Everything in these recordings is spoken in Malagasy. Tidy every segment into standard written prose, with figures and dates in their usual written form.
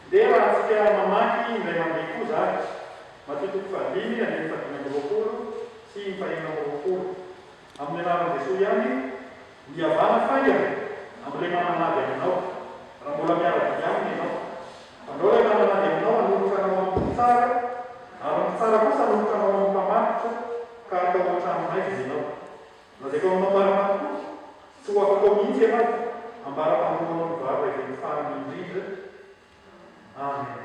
Dia raha antsika mamaky indray mandeha koa zany matotoko fadimy amin'ny fadimy amby roapolo sy ny fahaenina amby roapolo amin'ny anaran'i Jesosy ihany mihavana faingana amin'ilay mananady aminao raha mbola miaraka aminy ianao andao ilay mananady aminao anolokanao amin'ny tsara ary ny tsara kosa anolokanao amin'ny mpamaritra ka atao ohatranonay izy ianao lazaiko aminao maromaro koa tsy ho afaka mihitsy ianao ambara-pamoronao ny vava izay ny farany indrindra. Amen.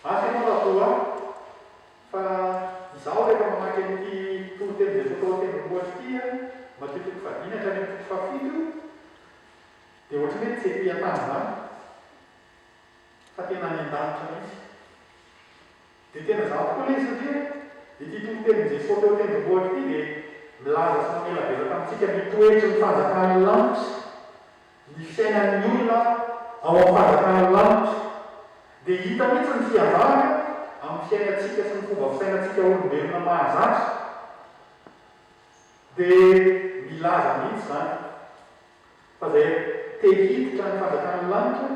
Asa ianao raha fa izaho rehefa mamaky an'ity toro-teny Jesosy tao an-tendrombohitra ity matotoko fadimy hatrany amin'ny toko fafito dia ohatry hoe tsy ety an-tany zany fa tena any an-danitra mihitsy. Dia tena zany tokoa ilay satria ity toro-teny Jesosy tao an-tendrombohitra ity dia milaza sy mamelabezaka amintsika mitoetry ny fanjakan'ny lanitra, ny fiainan'ny olona ao amin'ny fanjakana lanitra dia hita mihitsy ny fihavana amin'ny fiainantsika sy ny fomba fisainantsika olombelona mahazatra dia milaza mihitsy zany fa zay te hiditra ny fanjakana lanitra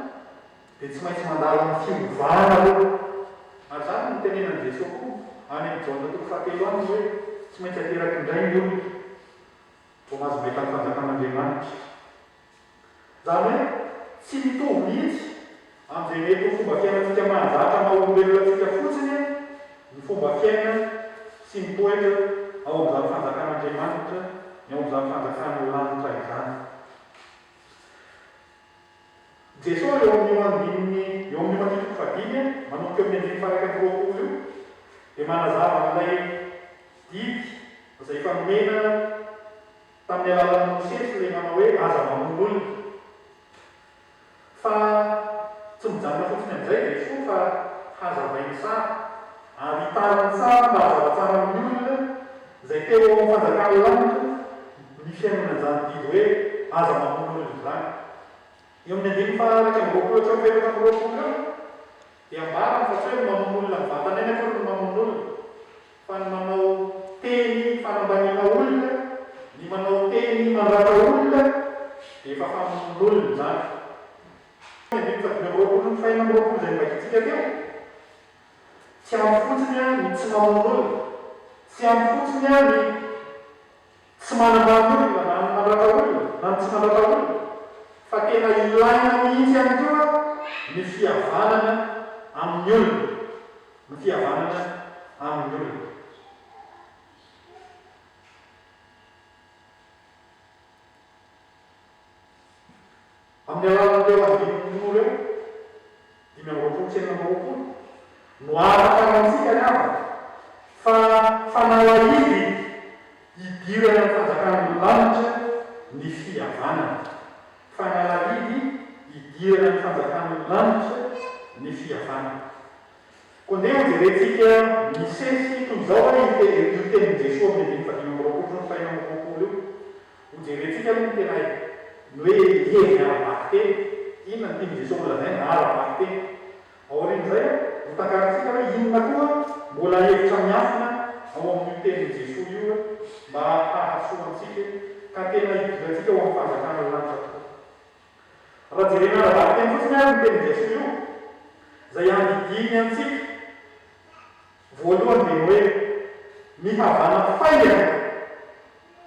dia tsy maintsy mandala ny fiovana aloha ary zany no tenenan'i Jesosy koa any amin'ny Jaona toko fahatelo any hoe tsy maintsy ateraky indray ny olona vao mahazo mahita ny fanjakan'Andriamanitra. Zany hoe tsy mitovy mihitsy amin'izay mety ho fomba fiainantsika mahazatra maha-olombelonantsika fotsiny ny fomba fiaina sy ny toetra ao amin'izany fanjakan'Andriamanitra ny ao amin'izany fanjakan'ny lanitra izany. Jesosy eo amin'ny matotoko fadimy manomboka amin'ny andimy faraka amby roapolo io dia manazava an'ilay didy izay efa nomena tamin'ny alalan'ny Mosesy ilay manao hoe aza mamono olona. Fa tsy mijanona fotsiny amin'izay dia izy fa hazavainy tsara ary hitarany tsara mba hazava tsara amin'ny olona izay teo amin'ny fanjakana lanitra ny fiainana izany didy hoe aza mamono olona izany. Eo amin'ny andimy faraka amby roapolo hatramin'ny fahaefatra amby roapolo eo dia ambarany fa tsy hoe mamono olona ny vatana eny akory ny mamono olona fa ny manao teny fanambaniana olona, ny manao teny mandrata olona dia efa famono olona zany. Andimy fadimy amby roapolo ny fahaenina amby roapolo izay nivakitsika teo tsy ampy fotsiny ny tsy mamono olona, tsy ampy fotsiny ny tsy manambany olona na ny mandrata olona na ny tsy mandrata olona fa tena ilaina mihitsy ihany koa ny fihavanana amin'ny olona, ny fihavanana amin'ny olona. Amin'ny alalan'ireo andininy reo dimy amby roapolo sy enina amby roapolo no ara-parantsika ny avana fa fanalahidy hidirana ny fanjakan'ny lanitra ny fihavanana. Fanalahidy hidirana ny fanjakan'ny lanitra ny fihavanana. Koa ndeha hojerentsika misesy toy izao io tenin' Jesosy amin'ny andimy fadimy amby roapolo sy ny fahaenina amby roapolo io hojerentsika aloha ny tena ny hoe heviny ara-baky teny inona ny tiany Jesosy lazainy na ara-baky teny aorian'izay ho takarantsika hoe inona koa mbola hevitra miafina ao amin'io tenin' Jesosy io mba hahasoantsika ka tena hidirantsika ao amin'ny fanjakana lanitra tokoa. Raha jerena ara-baky teny fotsiny ary ny tenin' Jesosy io izay handidiny antsika voalohany dia hoe mihavana faingana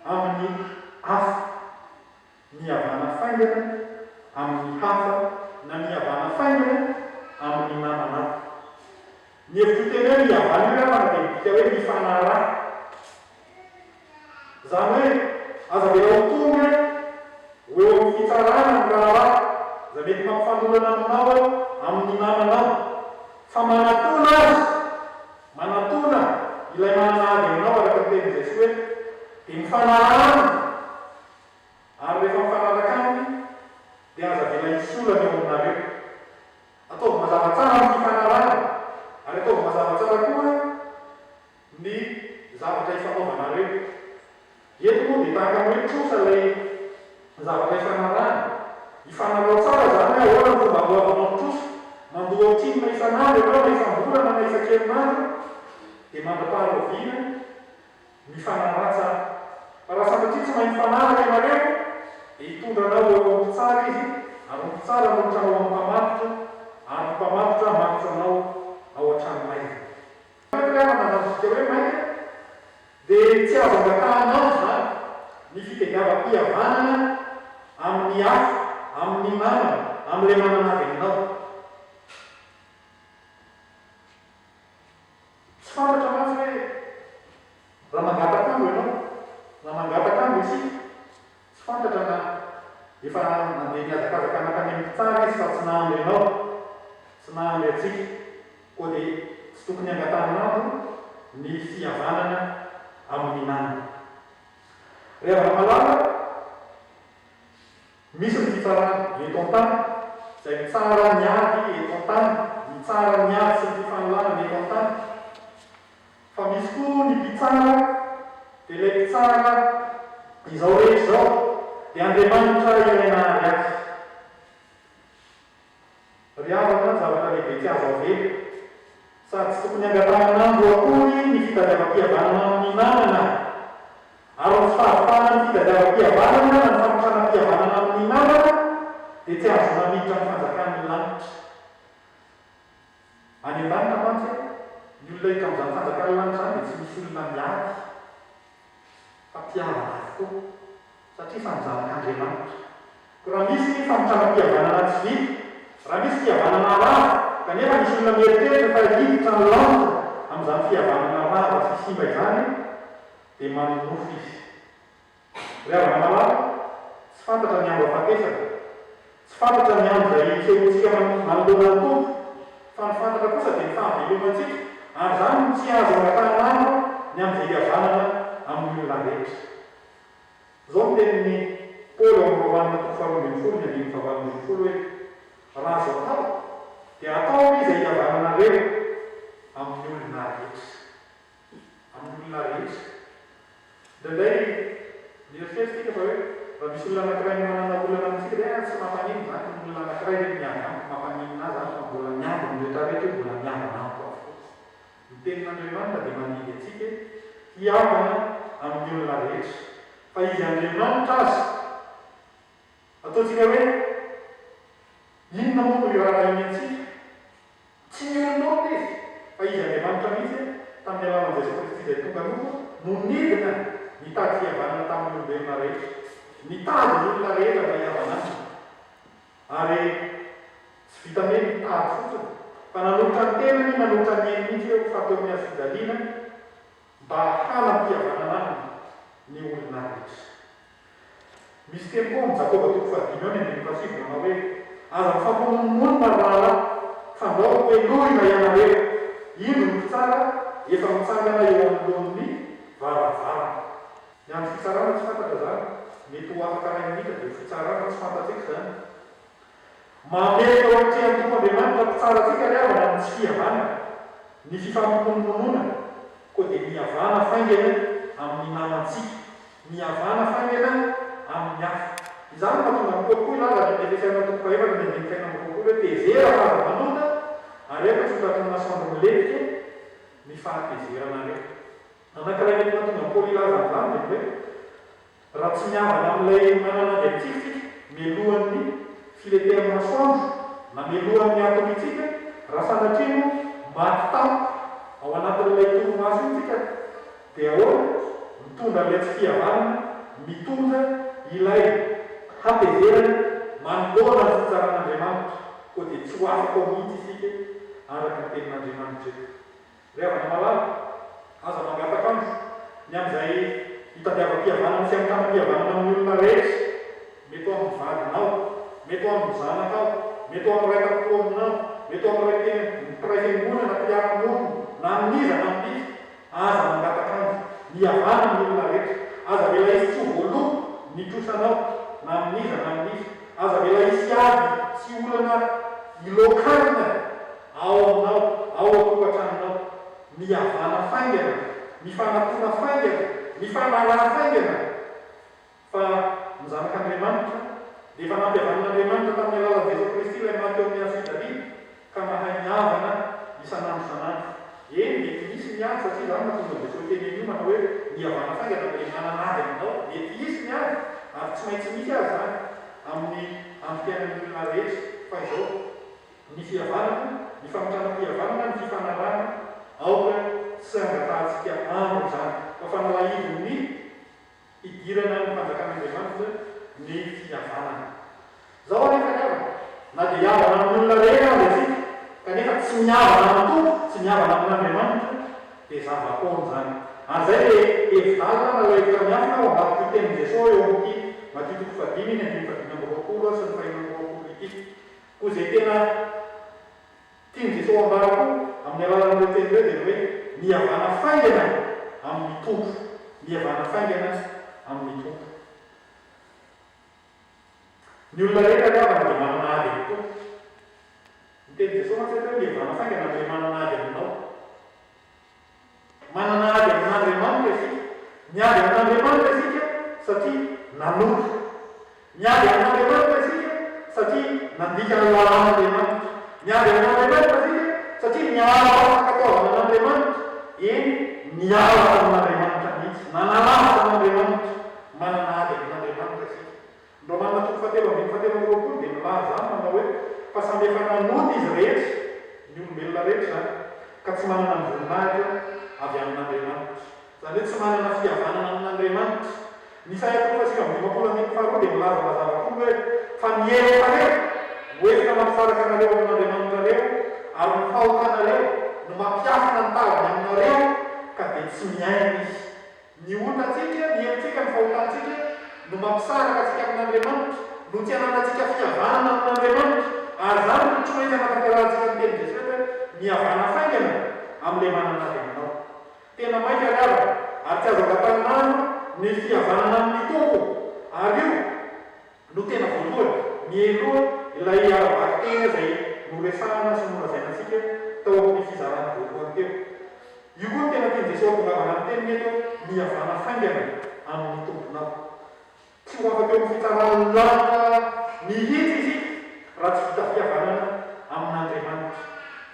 amin'ny hafa, mihavana faingana amin'ny hafa na mihavana faingana amin'ny namana. Ny hevitro teny hoe mihavana io afana dia midika hoe mifanaraha. Zany hoe aza dia ao tonga ho eo amin'ny fitsarana ny raharaha izay mety mampifanolana aminao amin'ny namanao fa manatona azy, manatona ilay mananady aminao araka ny tenin' Jesosy hoe dia mifanarahana ary rehefa mifanaraka aminy dia aza vela isolana eo aminareo. Ataovy mazava tsara ny fifanarahana ary ataovy mazava tsara koa ny zavatra ifanaovanareo. Eto moa dia tahaka hoe trosa ilay zavatra ifanarahana. Ifanarao tsara zany hoe ahoana ny fomba hanaovanao trosa mandoa antsiny na isan'andro ianao na isam-bolana na isan-kerinandro dia mandra-paharoviana mifanaratsy fa raha sanatria tsy maintsy fanaraka ianareo dia hitondranao eo amin'ny tsara izy ary ny tsara molotranao amin'ny mpamatotra ary ny mpamatotra mamitranao ao an-trano maika nanazika hoe maika dia tsy azo angatahanao zany ny fitadiavam-pihavanana amin'ny hafa amin'ny namana amin'ilay manana avy aminao. Tsy fantatra mantsy hoe raha mangatakambo ianao na mangatakambo isika tsy fantatra na efa nandeha miazakazaka anakany amin'ny tsara izy fa tsy nahandro ianao tsy nahandro atsika koa dia tsy tokony angatahanao ny fihavanana amin'ny namana. Rehefa malala misy ny fitsarana eto an-tany izay mitsara ny ady eto an-tany, mitsara ny ady sy ny fifanolana eto an-tany. Fa misy koa ny mpitsara dia ilay mpitsara izao rehetra izao dia Andriamanitra ilaina ary azy. Ry havana zavatra lehibe tsy azo avely sady tsy tokony angatahanandro akory ny fitadiavam-pihavanana amin'ny namana ary ny fahafahana ny fitadiavam-pihavanana na ny famotrana-pihavanana amin'ny namana dia tsy azo mamiditra ny fanjakan'ny lanitra. Any an-danitra mantsy ny olona hita amin'izany fanjakan'ny lanitra zany dia tsy misy olona miady fa mpiavana avokoa satria fanjanak'Andriamanitra. Ko raha misy famotrana-pihavanana tsy vita, raha misy fihavanana rava kanefa misy olona mieritreritra fa hiditra ny lanitra amin'izany fihavanana rava sy simba izany dia manonofo izy. Ry havana malala tsy fantatra ny andro afatesana, tsy fantatra ny andro izay sehontsika manoloana ny tompo, fa ny fantatra kosa dia ny fahavelomantsika ary zany no tsy azo angatahanandro ny amin'izay fihavanana amin'ny olona rehetra. Zao no tenin'ny Paoly ao amin'ny Romanina 12:20 hoe raha azo atao dia atao izay hihavananareo amin'ny olona rehetra. Amin'ny olona rehetra. Indraindray nieritreretsika fa hoe raha misy olona anankiray manana olana amintsika dia tsy mampanino zany ny olona anankiray hoe miagampo mampanino azy fa mbola miambina ny rehetra rehetra hoe mbola miambina amiko avokoa. Ny tenin'Andriamanitra dia manidy antsika hiavana amin'ny olona rehetra. Fa izy Andriamanitra azy ataontsika hoe inona moa no iraharainy antsika? Tsy ny olonao izy fa izy Andriamanitra mihitsy tamin'ny alalan'i Jesosy Kristy izay tonga nofo no nidina nitady fihavanana tamin'ny olombelona rehetra, nitady ny olona rehetra mba hihavana aminy. Ary tsy vita hoe nitady fotsiny fa nanolotra ny tenany nanolotra ny eny mihitsy eo fatao amin'ny azy fijaliana mba hanam-pihavanana aminy ny olona rehetra. Misy teny koa amin'ny Jakoba 3:5 manao hoe aza mifampomonina raha fandraoko hoe nohina ianareo ino ny fitsara efa mitsangana eo anoloan'ny varavarana. Ny amin'ny fitsarana tsy fantatra zany mety ho afaka ray minitra dia fitsarana tsy fantatsika zany. Mamety ao an-tsehan'ny Tompoandriamanitra mpitsara atsika ry havana amin'ny tsy fihavanana, ny fifampomonina koa dia mihavana faingana amin'ny namantsika, mihavana faingana amin'ny hafa. Izany mahatonga ny kokoa ilaza ny Efesiana 4:5 hoe tezera fahazavanona ary efa tsy hotatry ny masoandro miletika ny fahatezerana. Anankiray mety mahatonga ny Paoly ilaza amin'izany dia hoe raha tsy mihavana amin'ilay manana dia mitsika mialohan'ny filetean'ny masoandro na mialohan'ny atomitsika raha sanatria no maty tampo ao anatin'ilay torimaso itsika dia ahoana mitondra ilay tsy fihavanana, mitondra ilay hatezerana manoloana ny fitsaran'Andriamanitra koa dia tsy ho afaka ao mihitsy isika araka ny tenin'Andriamanitra eto. Ry havana malala aza mangatakandro ny amin'izay hitadiavam-pihavanana sy amintana-pihavanana amin'ny olona rehetra, mety ao amin'ny vadinao, mety ao amin'ny zanakao, mety ao amin'ny ray takoa aminao, mety ao amin'ny ray fiangonana na mpiara-monina na amin'iza na amin'iza, aza mangatakandro mihavana amin'ny olona rehetra. Aza vela izy tsy ho voaloko ny trosanao na amin'iza na amin'iza, aza vela izy ady sy olana ilokanina ao aminao, ao an-tokantranonao, mihavana faingana, mifanatona faingana, mifanarana faingana. Fa ny zanak'Andriamanitra dia efa nampihavanan'Andriamanitra tamin'ny alalan'i Jesosy Kristy ilay maty eo amin'ny azo fijaliana ka mahay miavana isanandro sanandro. Eny mety misy miavy satria zany mahatonga dia soateny io manao hoe miavana faingana le mananady aminao, mety misy miavy ary tsy maintsy misy azy zany amin'ny fiainan'ny olona rehetra. Fa izao ny fihavanana, ny famitranam-pihavanana, ny fifanarahana aoka sy angatantsika andro zany. Fa fanalahidin'ny idirana ny fanjakan'Andriamanitra ny fihavanana. Zao anefa miavana na dia havana amin'olona rehetra azy atsika kanefa tsy miavana amin'ny Tompo, tsy miavana amin'Andriamanitra dia zava-poana zany. Ary zay le evidalina na ilay hevitra miafina ao ambadika tenin' Jesosy eo amin'ity Matthieu 5:25 sy ny 26 ity. Koa izay tena tiany Jesosy ambarako amin'ny alalan'ireo teny ireo dia hoe mihavana faingana amin'ny Tompo, mihavana faingana amin'ny Tompo. Ny olona rehetra miavana dia manana ady amin'ny Tompo. Ny teny Jesosy mantsy hoe mihavana faingana dia manana ady aminao. Manana ady amin'Andriamanitra isika, miady amin'Andriamanitra isika satria nanoto. Miady amin'Andriamanitra isika satria nandika ny lalàn'Andriamanitra. Miady amin'Andriamanitra isika satria miala afakataovana an'Andriamanitra. Eny miala amin'Andriamanitra mihitsy, nanalasa amin'Andriamanitra, manana ady amin'Andriamanitra isika. Ndao manana toko fahatelo dia milaza zany manao hoe fa samy efa nanoto izy rehetra, ny olombelona rehetra zany, ka tsy manana ny voninahitra avy amin'Andriamanitra. Zany hoe tsy manana fihavanana amin'Andriamanitra. Ny Isaia 5:22 dia milazalazava koa hoe fa mihefa reo hoefika mampisaraka anareo amin'Andriamanitra reo ary ny fahotanareo no mampiafina ny tavany aminareo ka dia tsy miaina izy. Ny olonantsika, ny helintsika, ny fahotantsika no mampisaraka atsika amin'Andriamanitra, no tsy hananantsika fihavanana amin'Andriamanitra. Ary zany no tsy maintsy hanatanterantsika ny teny Jesosy hoe mihavana faingana amin'ilay manana ady aminao. Tena maika miavana ary tsy azo angatanana ny fihavanana amin'ny Tompo. Ary io no tena voalohany mialoha ilay aravaky tena izay noresahana sy nolazainantsika tao amin'ny fizarana voalohany teo. Io koa tena tiany Jesosy tongavana amin'ny teniny eto mihavana faingana amin'ny Tomponao. Tsy ho afaka eo amin'ny fitsarana lanitra mihitsy isika raha tsy vita fihavanana amin'Andriamanitra.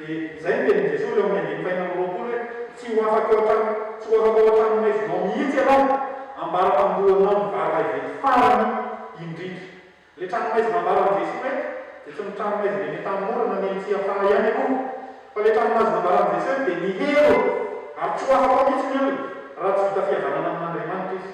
Dia izay no tenin' Jesosy eo amin'ny 5:20 hoe tsy ho afaka eo an-tranonay zinao mihitsy ianao ambara-pandohanao ny vava ivety farany indrindra. Le tranomaizina ambaran'i Jesosy dia tsy ny tranomaizina eny an-tanimorana ny tsy afara ihany aloha, fa le tranomaizina ambaran'i Jesosy dia ny hero ary tsy ho afaka mihitsy ny olona raha tsy vita fihavanana amin'Andriamanitra izy.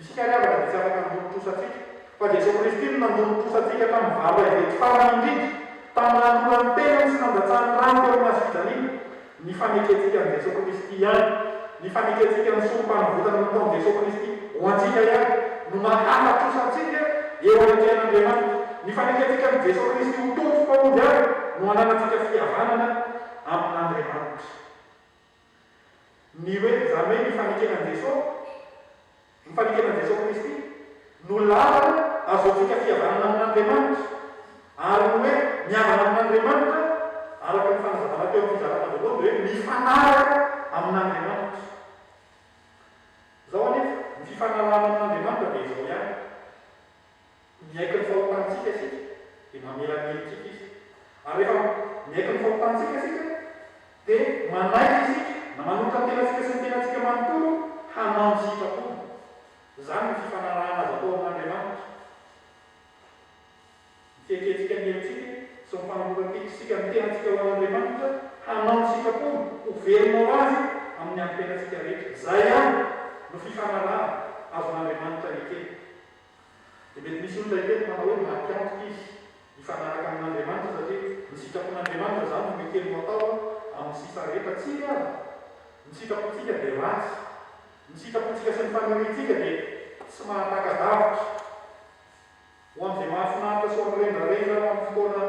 Isika riavaka dia tsy afaka nandolo-trosantsika, fa Jesosy Kristy no nandolo-trosantsika tamin'ny vava ivety farany indrindra, tamin'ny nandolany tena sy nandatsahany rano teo amin'ny hazofijaliana. Ny fanekentsika ny Jesosy Kristy ihany, ny fanekentsika ny solom-panavotana nataon'i Jesosy Kristy ho antsika ihany no mahatatrosantsika eo an-tren'Andriamanitra. Ny fanekentsika ny Jesosy Kristy ho tompo mpamonjy ary no hananantsika fihavanana amin'Andriamanitra. Ny hoe zany hoe ny fanekenan'i Jesosy Kristy no lalana azoantsika fihavanana amin'Andriamanitra ary no hoe mihavana amin'Andriamanitra araka ny fanazavana teo amin'ny fizarana voalohany dia hoe mifanaraka amin'Andriamanitra. Zao anefa ny fifanarahana amin'Andriamanitra dia izao ihany. Miaiky ny fahotantsika isika dia mamela ny helintsika izy. Ary rehefa miaiky ny fahotantsika isika dia manaiky isika na manomboka ny tenantsika sy ny tenantsika manontolo hanao ny sitrapony. Zany ny fifanarahana azo atao amin'Andriamanitra. Fiekentsika ny helintsika sy ny fanombokan-tekisika ny tenantsika ho an'Andriamanitra hanao ny sitrapony ho velonao azy amin'ny ampenantsika rehetra. Zay ihany no fifanarahana azon'Andriamanitra ekeny. Dia mety misy olona ekeny manao hoe mampiantoka izy hifanaraka amin'Andriamanitra satria ny sitrapon'Andriamanitra zany no mekeny atao amin'ny sisa rehetra. Tsy ihany ny sitrapontsika dia ratsy, ny sitrapontsika sy ny faniriantsika dia tsy mahataka-davitra ho amin'izay mahafinaritra sy ho amin'ny rendrarendra amin'ny fotoana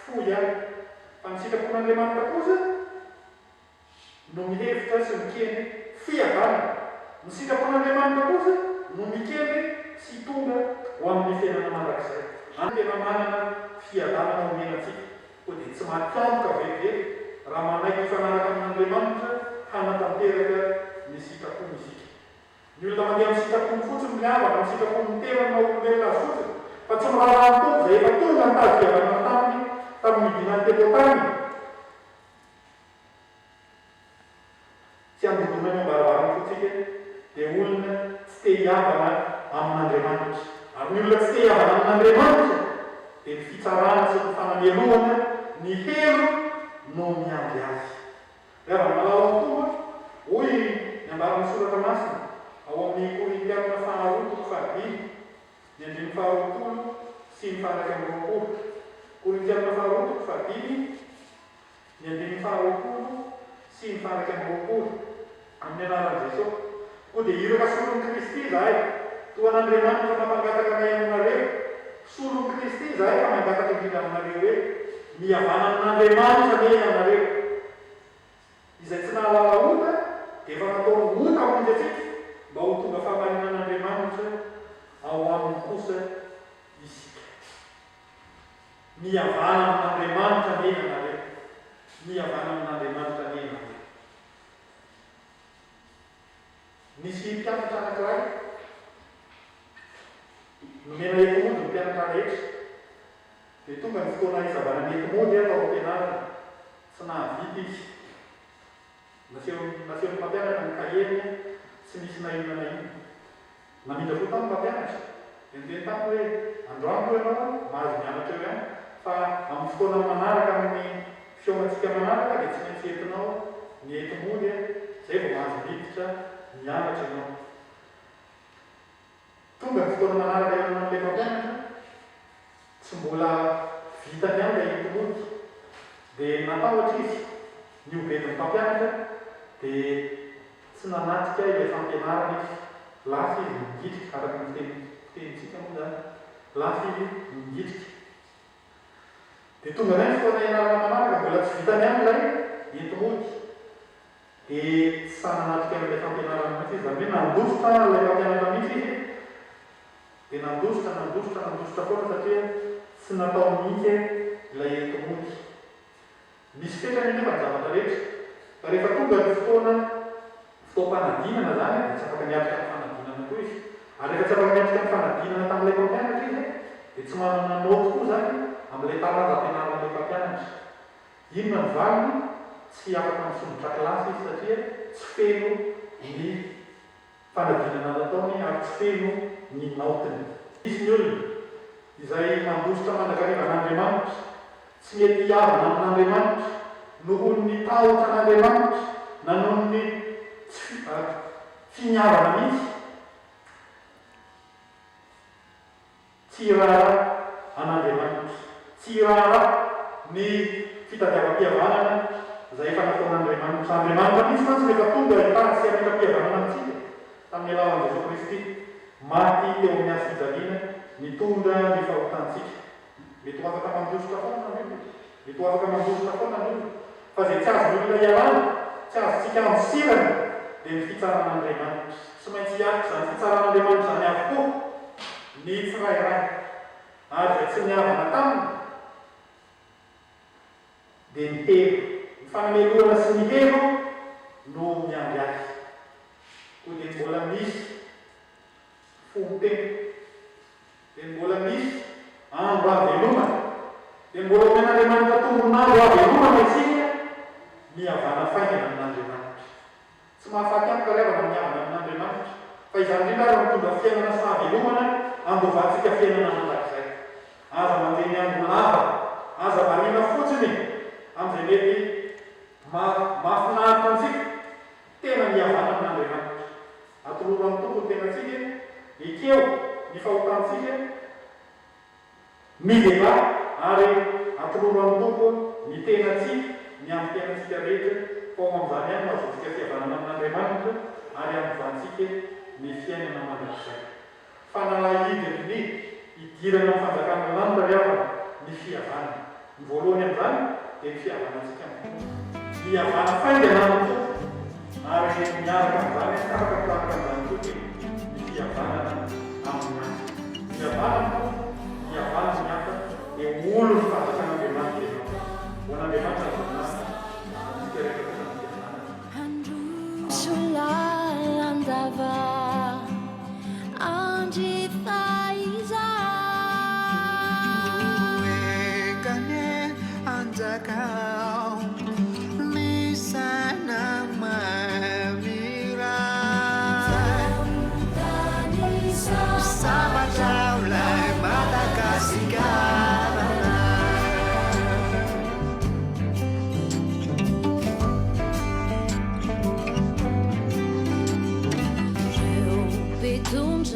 fohy ihany. Fa ny sitrapon'Andriamanitra kosa no mihevitra sy mikeny fihavanana. Ny sitrapon'Andriamanitra kosa no mikeny sy tonga ho amin'ny fiainana mandrakizay. Any tena manana fihavanana omenantsika. Koa dia tsy mampiantoka vetivety raha manaiky hifanaraka amin'Andriamanitra hanatanteraka ny sitrapony isika. Ny olona mandeha amin'ny sitrapony fotsiny miavaka amin'ny sitrapony tena na olombelona azy fotsiny, fa tsy miraharaha ny Tompo izay efa tonga ny tady fihavanana taminy, tamin'ny dinany teto tany tsy andodona ny ambaravarana fotsika dia olona tsy te hiavana amin'Andriamanitra. Ary ny olona tsy te hiavana amin'Andriamanitra dia ny fitsarana sy ny fanamelohana ny helo no miamby azy. Ravana malao toa hoy ny ambaran'ny soratra masina ao amin'ny Korintiana faharoa toko fahadimy ny andiny faharoapolo sy ny fahatraika amby roapolo. Korintiana faharoa toko fahadimy ny andiny faharoapolo sy ny fahatraika amby roapolo. Amin'ny anaran'i Jesosy koa dia iraka solon'i Kristy izahay toa an'Andriamanitra mampangataka anay aminareo. Solon'i Kristy izahay fa mangataka indrindra aminareo hoe mihavana amin'Andriamanitra ane ianareo. Izay tsy nahalala ota dia efa nataony ota amonjy atsika mba ho tonga fahamarinan'Andriamanitra ao aminy kosa isika. Mihavana amin'Andriamanitra ane ianareo. Mihavana amin'Andriamanitra ane ianareo. Nisy mpianatra anankiray nomena etomody ny mpianatra rehetra dia tonga ny fotoana izavana ny etomody atao am-pianarana tsy nahavita izy. Naseho ny mpampianatra ny kaheny tsy misy nainona na inona. Namindra foa tamy mpampianatra dia niteny taminy hoe androany koa ianao mahazo mianatra eo ihany fa amin'ny fotoana manaraka amin'ny fiomantsika manaraka dia tsy maintsy entinao ny etomody zay vao mahazo miditra mianatra ianao. Tonga ny fotoana manaraka eo amin'ilay mpampianatra tsy mbola vita ny any ilay etomody dia natahotra izy niobedin'ny mpampianatra dia tsy nanatrika ilay fampianarana izy. Lasa izy mingitrika araka ny fitenitsika moa zany. Lasa izy mingitrika. Dia tonga ny fotoana ianarana manaraka mbola tsy vita ny any ilay etomody dia tsy sananatrika amin'ilay fampianarana mihitsy izy. Zany hoe nandositra ilay mpampianatra mihitsy izy dia nandositra foana satria tsy natao mihitsy ilay etomody. Misy fetrany nefa ny zavatra rehetra fa rehefa tonga ny fotoam-panadinana zany dia tsy afaka miatrika ny fanadinana koa izy. Ary rehefa tsy afaka miatrika ny fanadinana tamin'ilay mpampianatra izy dia tsy manana noty koa zany amin'ilay taranja-pianaran'ilay mpampianatra. Inona ny valiny? Tsy afaka misondrotra kilasy izy satria tsy feno ny fanadinana nataony ary tsy feno ny naotiny. Misy ny olona izay mandositra mandrakariva an'Andriamanitra tsy mety hiavana amin'Andriamanitra noho ny tahotra an'Andriamanitra na noho ny finiavana mihitsy. Tsy rara an'Andriamanitra, tsy rara ny fitadiavam-pihavanana izay efa nataon'Andriamanitra. Andriamanitra mihitsy mantsy rehefa tonga hitady sy hametra-pihavanana amintsika tamin'ny alalan'i Jesosy Kristy maty teo amin'ny hazo-fijaliana nitondra ny fahotantsika. Mety ho afaka mandositra foana ny olona, mety ho afaka mandositra foana ny olona fa izay tsy azo ny olona ialana, tsy azontsika amosirana dia ny fitsaran'Andriamanitra. Tsy maintsy hiarika izany fitsaran'Andriamanitra izany avokoa ny tsirairay ary izay tsy niavana taminy dia ny helo, ny fanamelohana sy ny helo no miamby azy. Koa dia mbola misy fohom-tena, dia mbola misy andro avelomana, dia mbola omen'Andriamanitra tombon'andro avelomana isika mihavana faingana amin'Andriamanitra. Tsy mahafaty amiko kalavana mihavana amin'Andriamanitra fa izany indrindra ary mitondra fiainana sy fahavelomana andovantsika fiainana mandrakizay. Aza mandeha ny andro lava, aza marina fotsiny amin'izay mety mahafinaritra antsika tena mihavana amin'Andriamanitra. Atoloran'ny tompony tenatsika ikeo ny fahotantsika mideba ary atoloran'ny tompony ny tenatsika ny amin'ny tenatsika rehetra fa ao amin'izany ihany mahazoantsika fihavanana amin'Andriamanitra ary amovantsika ny fiainana mandrakizay. Fanalahidiny ny idirana amin'ny fanjakana lanitra riavana ny fihavanana. Ny voalohany amin'izany dia ny fihavanantsika mihavana faingana amin'ny tompo ary miaraka amin'izany afaka mitaraka amin'izany tompy ny fihavanana amin'azy. Mihavana mihavana ny hafa dia olo ny fanjakan'Andriamanitra ianao. Ho an'Andriamanitra azonasa miteraka kosa ny fihavanana. Sulalandava Anji Faiza Ekane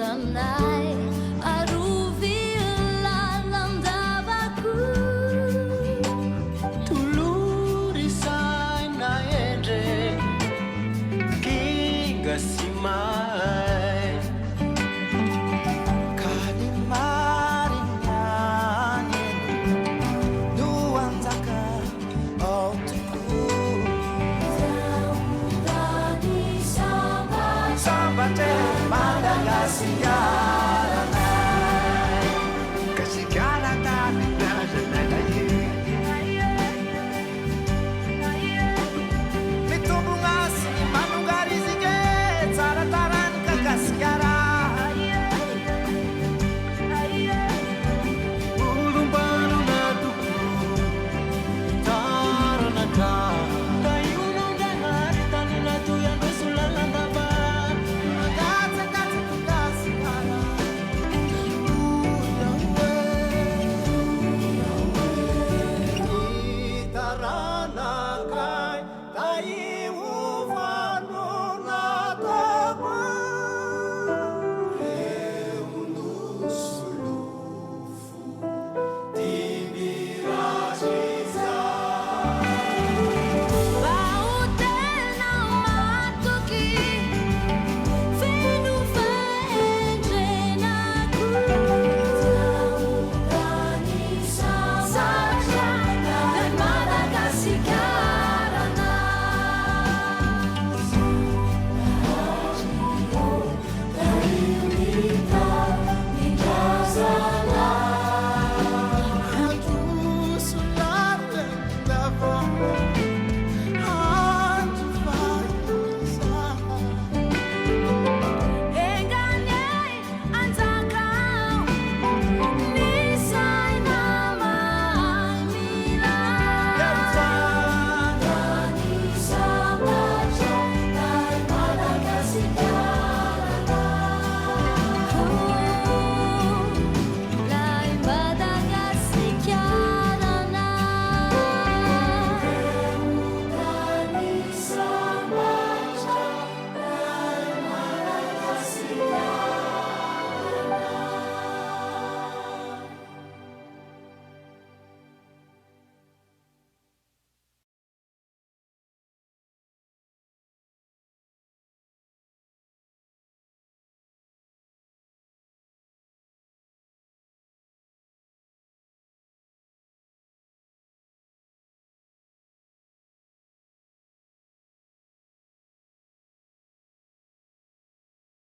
ranay arovilan andavaku tulurisay na endre kinga simay kalimarinyan nuanzaka otuku Saudade samba Sambate Madagascar